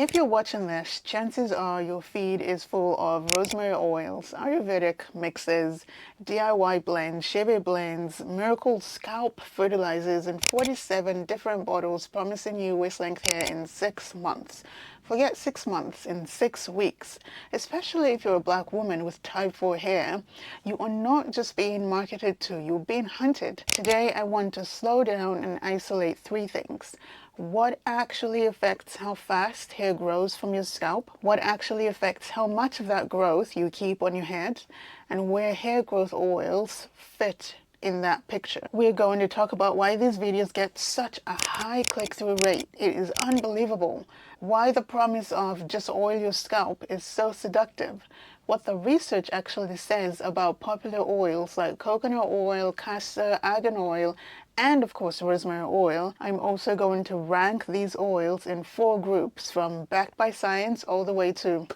If you're watching this, chances are your feed is full of rosemary oils, Ayurvedic mixes, DIY blends, shebe blends, miracle scalp fertilizers, and 47 different bottles promising you waist-length hair in 6 months. Forget 6 months, in 6 weeks. Especially if you're a black woman with type 4 hair, you are not just being marketed to, you're being hunted. Today, I want to slow down and isolate 3 things. What actually affects how fast hair grows from your scalp, what actually affects how much of that growth you keep on your head, and where hair growth oils fit in that picture. We're going to talk about why these videos get such a high click-through rate. It is unbelievable. Why the promise of just oil your scalp is so seductive. What the research actually says about popular oils like coconut oil, castor, argan oil, and of course rosemary oil. I'm also going to rank these oils in 4 groups, from backed by science all the way to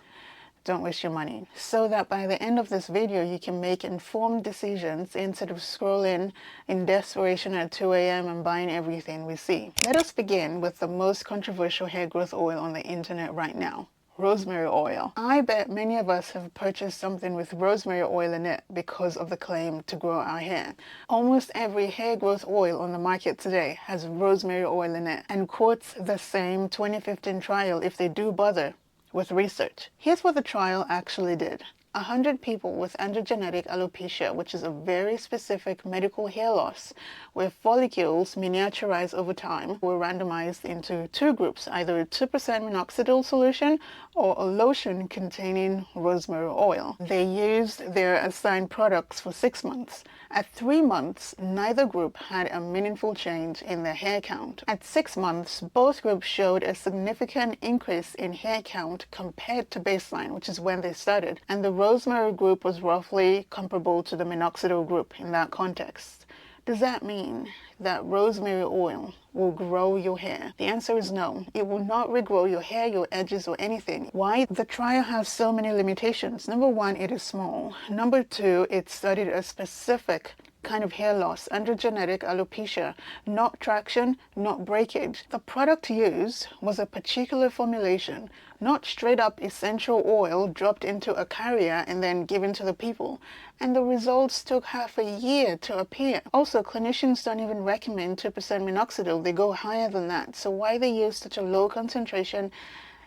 don't waste your money, so that by the end of this video you can make informed decisions instead of scrolling in desperation at 2 a.m. and buying everything we see. Let us begin with the most controversial hair growth oil on the internet right now. Rosemary oil. I bet many of us have purchased something with rosemary oil in it because of the claim to grow our hair. Almost every hair growth oil on the market today has rosemary oil in it and quotes the same 2015 trial, if they do bother with research. Here's what the trial actually did. 100 people with androgenetic alopecia, which is a very specific medical hair loss, where follicles miniaturize over time, were randomized into 2 groups, either a 2% minoxidil solution or a lotion containing rosemary oil. They used their assigned products for 6 months. At 3 months, neither group had a meaningful change in their hair count. At 6 months, both groups showed a significant increase in hair count compared to baseline, which is when they started, and the rosemary group was roughly comparable to the minoxidil group in that context. Does that mean that rosemary oil will grow your hair? The answer is no. It will not regrow your hair, your edges, or anything. Why? The trial has so many limitations. Number 1, it is small. Number 2, it studied a specific kind of hair loss, androgenetic alopecia, not traction, not breakage. The product used was a particular formulation, not straight up essential oil dropped into a carrier and then given to the people. And the results took half a year to appear. Also, clinicians don't even recommend 2% minoxidil. They go higher than that. So why they use such a low concentration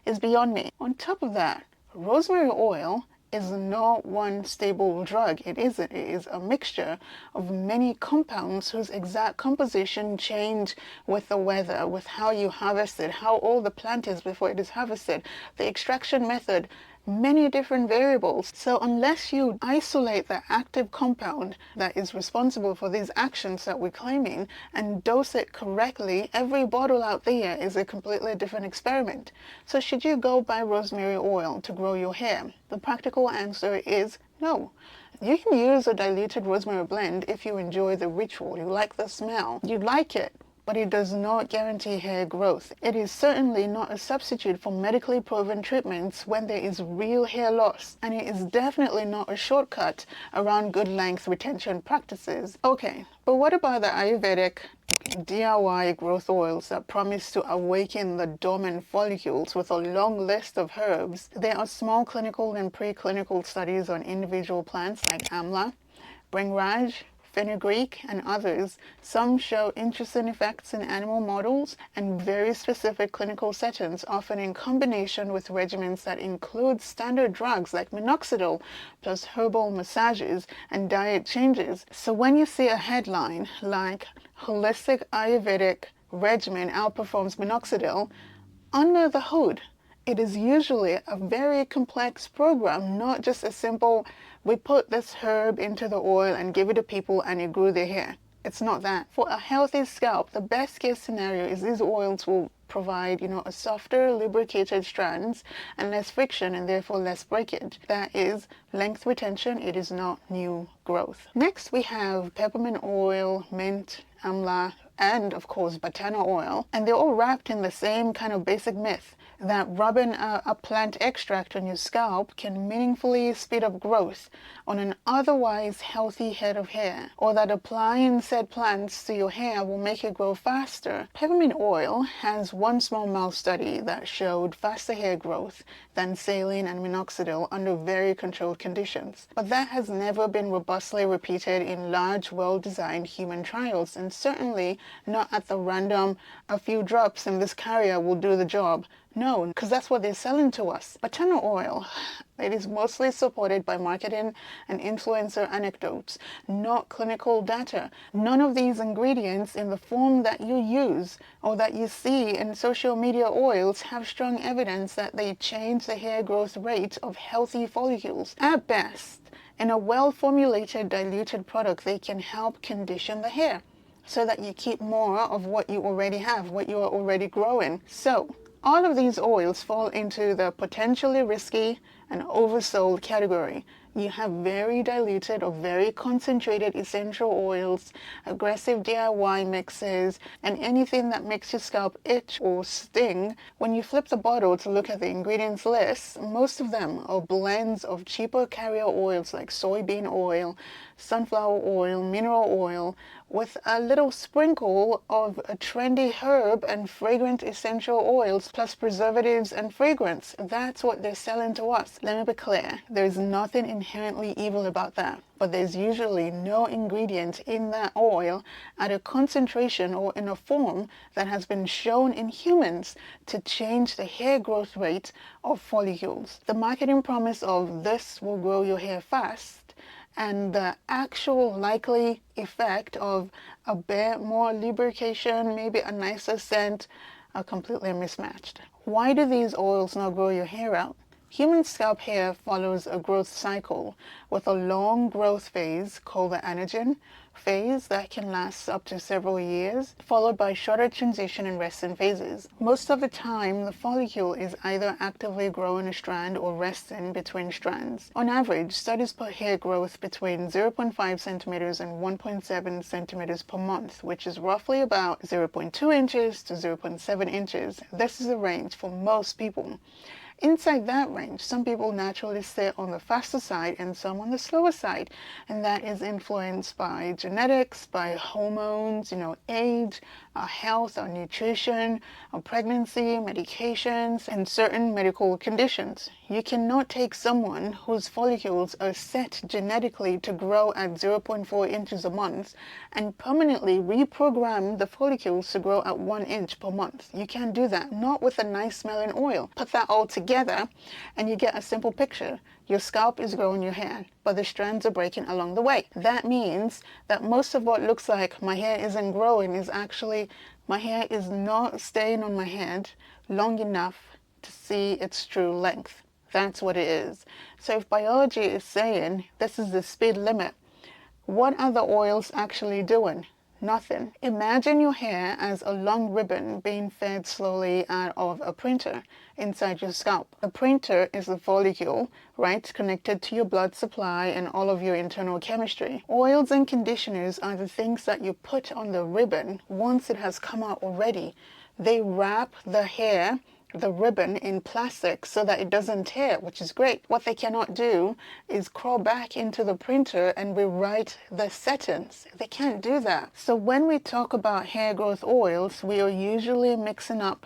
is beyond me. On top of that, rosemary oil is not one stable drug. It isn't. It is a mixture of many compounds whose exact composition change with the weather, with how you harvest it, how old the plant is before it is harvested, the extraction method, many different variables. So unless you isolate the active compound that is responsible for these actions that we're claiming and dose it correctly, every bottle out there is a completely different experiment. So should you go buy rosemary oil to grow your hair? The practical answer is no. You can use a diluted rosemary blend if you enjoy the ritual, you like the smell, you like it, but it does not guarantee hair growth. It is certainly not a substitute for medically proven treatments when there is real hair loss, and it is definitely not a shortcut around good length retention practices. Okay, but what about the Ayurvedic DIY growth oils that promise to awaken the dormant follicles with a long list of herbs? There are small clinical and preclinical studies on individual plants like amla, bringraj, fenugreek, and others. Some show interesting effects in animal models and very specific clinical settings, often in combination with regimens that include standard drugs like minoxidil, plus herbal massages and diet changes. So when you see a headline like "Holistic Ayurvedic Regimen Outperforms Minoxidil," under the hood, it is usually a very complex program, not just a simple, we put this herb into the oil and give it to people and it grew their hair. It's not that. For a healthy scalp, the best case scenario is these oils will provide, a softer, lubricated strands and less friction and therefore less breakage. That is length retention. It is not new growth. Next, we have peppermint oil, mint, amla, and of course Batana oil, and they're all wrapped in the same kind of basic myth. that rubbing a plant extract on your scalp can meaningfully speed up growth on an otherwise healthy head of hair, or that applying said plants to your hair will make it grow faster. Peppermint oil has one small mouse study that showed faster hair growth than saline and minoxidil under very controlled conditions. But that has never been robustly repeated in large, well-designed human trials, and certainly not at the random, a few drops in this carrier will do the job. No, because that's what they're selling to us. Batana oil, it is mostly supported by marketing and influencer anecdotes, not clinical data. None of these ingredients in the form that you use or that you see in social media oils have strong evidence that they change the hair growth rate of healthy follicles. At best, in a well-formulated diluted product, they can help condition the hair so that you keep more of what you already have, what you are already growing. So, all of these oils fall into the potentially risky and oversold category. You have very diluted or very concentrated essential oils, aggressive DIY mixes, and anything that makes your scalp itch or sting. When you flip the bottle to look at the ingredients list, most of them are blends of cheaper carrier oils like soybean oil, sunflower oil, mineral oil, with a little sprinkle of a trendy herb and fragrant essential oils, plus preservatives and fragrance. That's what they're selling to us. Let me be clear, there's nothing inherently evil about that, but there's usually no ingredient in that oil at a concentration or in a form that has been shown in humans to change the hair growth rate of follicles. The marketing promise of this will grow your hair fast and the actual likely effect of a bit more lubrication, maybe a nicer scent, are completely mismatched. Why do these oils not grow your hair out? Human scalp hair follows a growth cycle with a long growth phase called the anagen phase that can last up to several years, followed by shorter transition and resting phases. Most of the time, the follicle is either actively growing a strand or resting between strands. On average, studies put hair growth between 0.5 centimeters and 1.7 centimeters per month, which is roughly about 0.2 inches to 0.7 inches. This is a range for most people. Inside that range, some people naturally sit on the faster side and some on the slower side, and that is influenced by genetics, by hormones, age, our health, our nutrition, our pregnancy, medications, and certain medical conditions. You cannot take someone whose follicles are set genetically to grow at 0.4 inches a month and permanently reprogram the follicles to grow at 1 inch per month. You can't do that, not with a nice smelling oil. Put that all together and you get a simple picture. Your scalp is growing your hair, but the strands are breaking along the way. That means that most of what looks like my hair isn't growing is actually my hair is not staying on my head long enough to see its true length. That's what it is. So if biology is saying this is the speed limit, what are the oils actually doing? Nothing. Imagine your hair as a long ribbon being fed slowly out of a printer inside your scalp. A printer is the follicle, right, connected to your blood supply and all of your internal chemistry. Oils and conditioners are the things that you put on the ribbon once it has come out already. They wrap the hair, the ribbon, in plastic so that it doesn't tear, which is great. What they cannot do is crawl back into the printer and rewrite the settings. They can't do that. So when we talk about hair growth oils, we are usually mixing up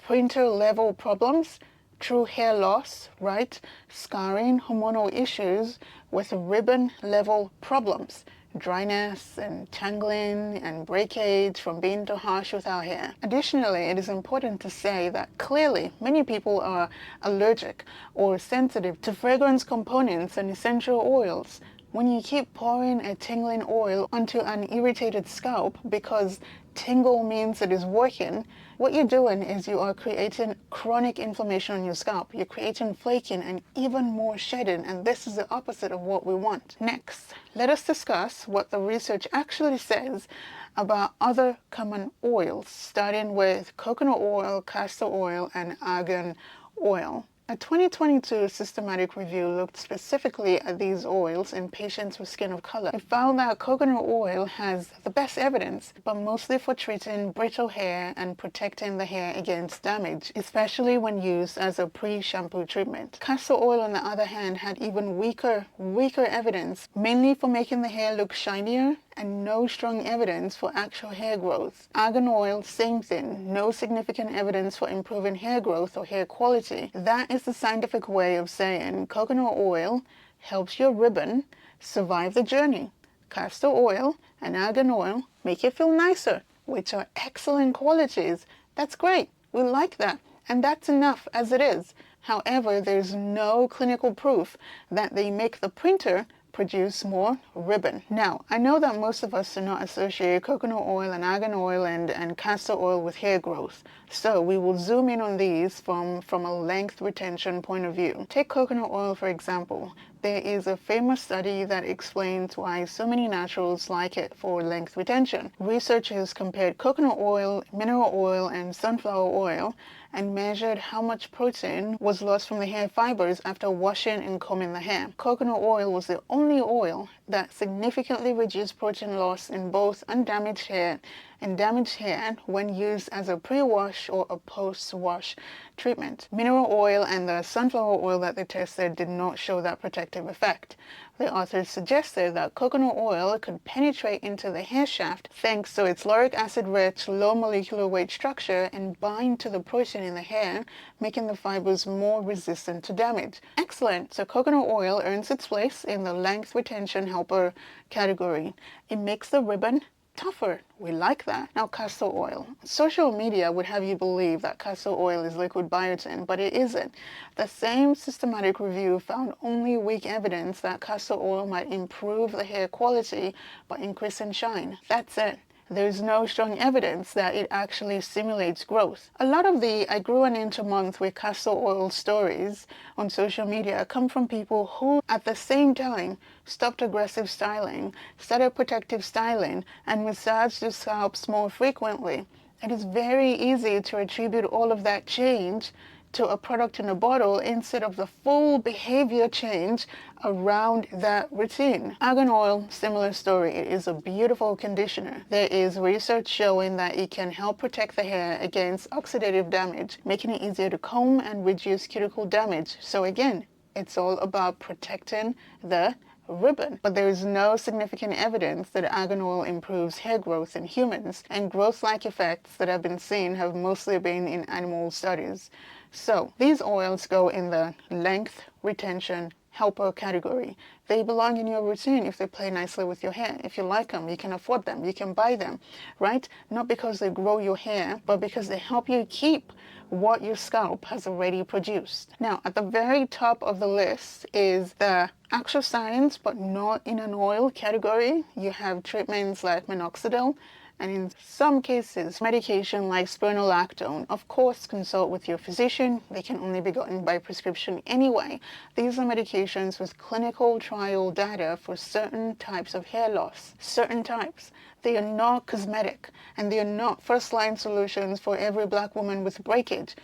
printer level problems, true hair loss, right, scarring, hormonal issues, with ribbon level problems, dryness and tangling and breakage from being too harsh with our hair. Additionally, it is important to say that clearly many people are allergic or sensitive to fragrance components and essential oils. When you keep pouring a tingling oil onto an irritated scalp because tingle means it is working, what you're doing is you are creating chronic inflammation on your scalp. You're creating flaking and even more shedding, and this is the opposite of what we want. Next, let us discuss what the research actually says about other common oils, starting with coconut oil, castor oil, and argan oil. A 2022 systematic review looked specifically at these oils in patients with skin of color. It found that coconut oil has the best evidence, but mostly for treating brittle hair and protecting the hair against damage, especially when used as a pre-shampoo treatment. Castor oil, on the other hand, had even weaker evidence, mainly for making the hair look shinier and no strong evidence for actual hair growth. Argan oil, same thing, no significant evidence for improving hair growth or hair quality. That is the scientific way of saying coconut oil helps your ribbon survive the journey. Castor oil and argan oil make you feel nicer, which are excellent qualities. That's great. We like that. And that's enough as it is. However, there's no clinical proof that they make the printer produce more ribbon. Now, I know that most of us do not associate coconut oil and argan oil and castor oil with hair growth. So we will zoom in on these from a length retention point of view. Take coconut oil, for example. There is a famous study that explains why so many naturals like it for length retention. Researchers compared coconut oil, mineral oil, and sunflower oil and measured how much protein was lost from the hair fibers after washing and combing the hair. Coconut oil was the only oil that significantly reduced protein loss in both undamaged hair and damaged hair when used as a pre-wash or a post-wash treatment. Mineral oil and the sunflower oil that they tested did not show that protective effect. The authors suggested that coconut oil could penetrate into the hair shaft thanks to its lauric acid-rich, low molecular weight structure and bind to the protein in the hair, making the fibers more resistant to damage. Excellent! So coconut oil earns its place in the length retention helper category. It makes the ribbon tougher. We like that. Now, castor oil. Social media would have you believe that castor oil is liquid biotin, but it isn't. The same systematic review found only weak evidence that castor oil might improve the hair quality by increasing shine. That's it. There's no strong evidence that it actually stimulates growth. A lot of the I grew an inch a month with castor oil stories on social media come from people who at the same time stopped aggressive styling, started protective styling, and massaged their scalps more frequently. It is very easy to attribute all of that change to a product in a bottle instead of the full behavior change around that routine. Argan oil, similar story. It is a beautiful conditioner. There is research showing that it can help protect the hair against oxidative damage, making it easier to comb and reduce cuticle damage. So again, it's all about protecting the ribbon. But there is no significant evidence that argan oil improves hair growth in humans, and growth-like effects that have been seen have mostly been in animal studies. So these oils go in the length retention helper category. They belong in your routine if they play nicely with your hair. If you like them, you can afford them, you can buy them, right? Not because they grow your hair, but because they help you keep what your scalp has already produced. Now, at the very top of the list is the actual science, but not in an oil category. You have treatments like minoxidil, and in some cases, medication like spironolactone. Of course, consult with your physician. They can only be gotten by prescription anyway. These are medications with clinical trial data for certain types of hair loss. Certain types. They are not cosmetic, and they are not first-line solutions for every black woman with breakage,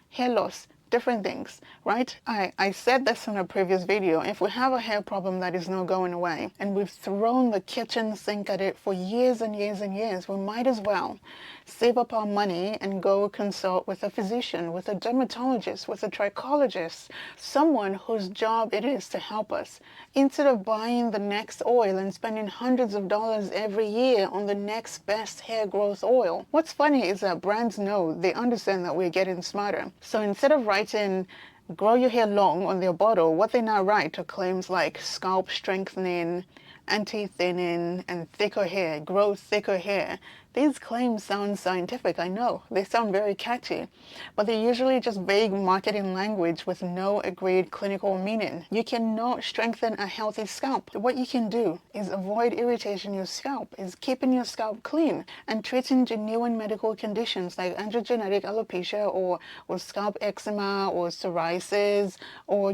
hair loss, different things, right? I said this in a previous video. If we have a hair problem that is not going away and we've thrown the kitchen sink at it for years and years and years, we might as well save up our money and go consult with a physician, with a dermatologist, with a trichologist, someone whose job it is to help us, instead of buying the next oil and spending hundreds of dollars every year on the next best hair growth oil. What's funny is that brands know, they understand that we're getting smarter. So instead of writing grow your hair long on their bottle, what they now write are claims like scalp strengthening, anti-thinning, and thicker hair, grow thicker hair. These claims sound scientific, I know. They sound very catchy, but they're usually just vague marketing language with no agreed clinical meaning. You cannot strengthen a healthy scalp. What you can do is avoid irritation in your scalp, is keeping your scalp clean and treating genuine medical conditions like androgenetic alopecia or scalp eczema or psoriasis or,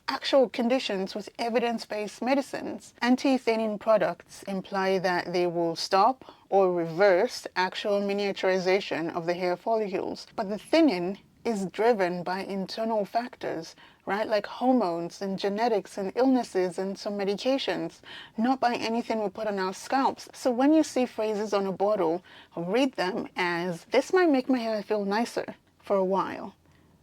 actual conditions with evidence-based medicines. Anti-thinning products imply that they will stop or reverse actual miniaturization of the hair follicles, but the thinning is driven by internal factors, right? Like hormones and genetics and illnesses and some medications, not by anything we put on our scalps. So when you see phrases on a bottle, read them as, this might make my hair feel nicer for a while.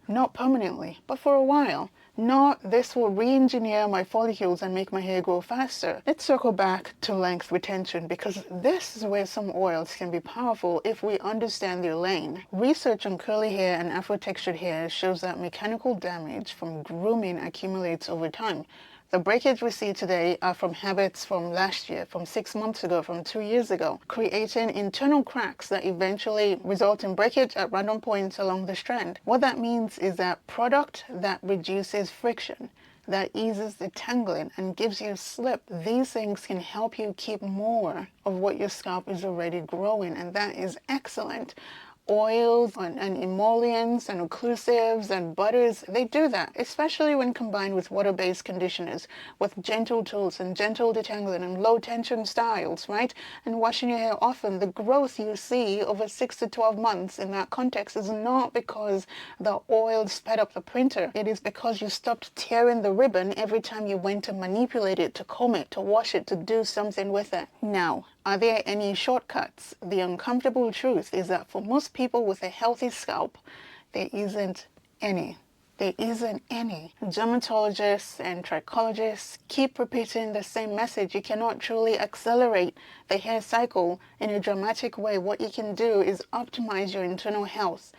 Not permanently, but for a while. Not, this will re-engineer my follicles and make my hair grow faster. Let's circle back to length retention, because this is where some oils can be powerful if we understand their lane. Research on curly hair and afro-textured hair shows that mechanical damage from grooming accumulates over time. The breakage we see today are from habits from last year, from 6 months ago, from 2 years ago, creating internal cracks that eventually result in breakage at random points along the strand. What that means is that product that reduces friction, that eases the tangling and gives you slip, these things can help you keep more of what your scalp is already growing, and that is excellent. Oils and emollients and occlusives and butters, they do that, especially when combined with water-based conditioners, with gentle tools and gentle detangling and low tension styles, right? And washing your hair often. The growth you see over 6 to 12 months in that context is not because the oil sped up the printer. It is because you stopped tearing the ribbon every time you went to manipulate it, to comb it, to wash it, to do something with it. Now, are there any shortcuts? The uncomfortable truth is that for most people with a healthy scalp, there isn't any. There isn't any. Dermatologists and trichologists keep repeating the same message. You cannot truly accelerate the hair cycle in a dramatic way. What you can do is optimize your internal health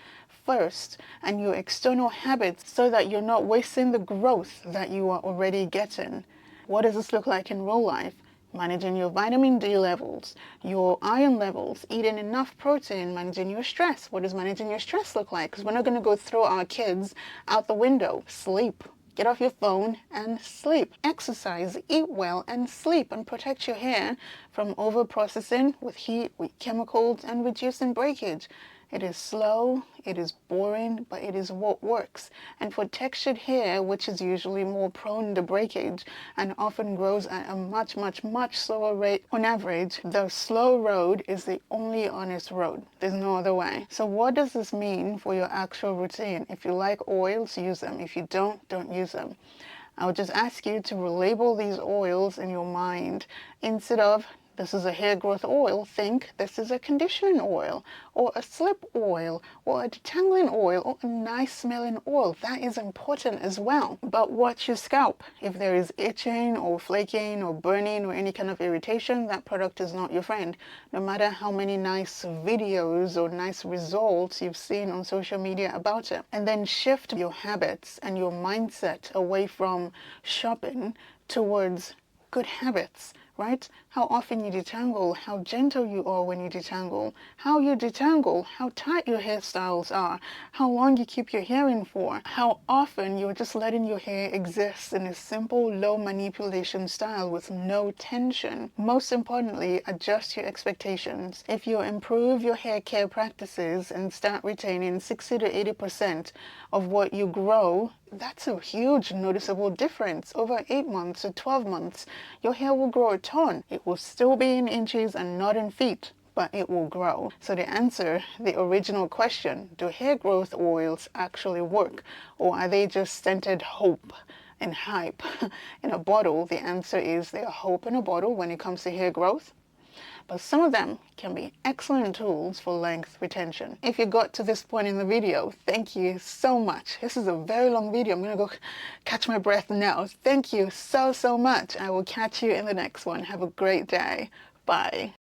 first and your external habits so that you're not wasting the growth that you are already getting. What does this look like in real life? Managing your vitamin D levels, your iron levels, eating enough protein, managing your stress. What does managing your stress look like? Because we're not going to go throw our kids out the window. Sleep. Get off your phone and sleep. Exercise, eat well, and sleep, and protect your hair from over-processing with heat, with chemicals, and reducing breakage. It is slow, it is boring, but it is what works. And for textured hair, which is usually more prone to breakage and often grows at a much slower rate on average, the slow road is the only honest road. There's no other way. So what does this mean for your actual routine? If you like oils, use them. If you don't use them. I would just ask you to relabel these oils in your mind. Instead of, this is a hair growth oil, think this is a conditioning oil, or a slip oil, or a detangling oil, or a nice smelling oil. That is important as well. But watch your scalp. If there is itching or flaking or burning or any kind of irritation, that product is not your friend. No matter how many nice videos or nice results you've seen on social media about it. And then shift your habits and your mindset away from shopping towards good habits. Right? How often you detangle, how gentle you are when you detangle, how you detangle, how tight your hairstyles are, how long you keep your hair in for, how often you're just letting your hair exist in a simple, low manipulation style with no tension. Most importantly, adjust your expectations. If you improve your hair care practices and start retaining 60 to 80% of what you grow, that's a huge noticeable difference. Over 8 months or 12 months, your hair will grow a ton. It will still be in inches and not in feet, but it will grow. So to answer the original question, do hair growth oils actually work? Or are they just scented hope and hype in a bottle? The answer is they are hope in a bottle when it comes to hair growth. But some of them can be excellent tools for length retention. If you got to this point in the video, thank you so much. This is a very long video. I'm going to go catch my breath now. Thank you so much. I will catch you in the next one. Have a great day. Bye.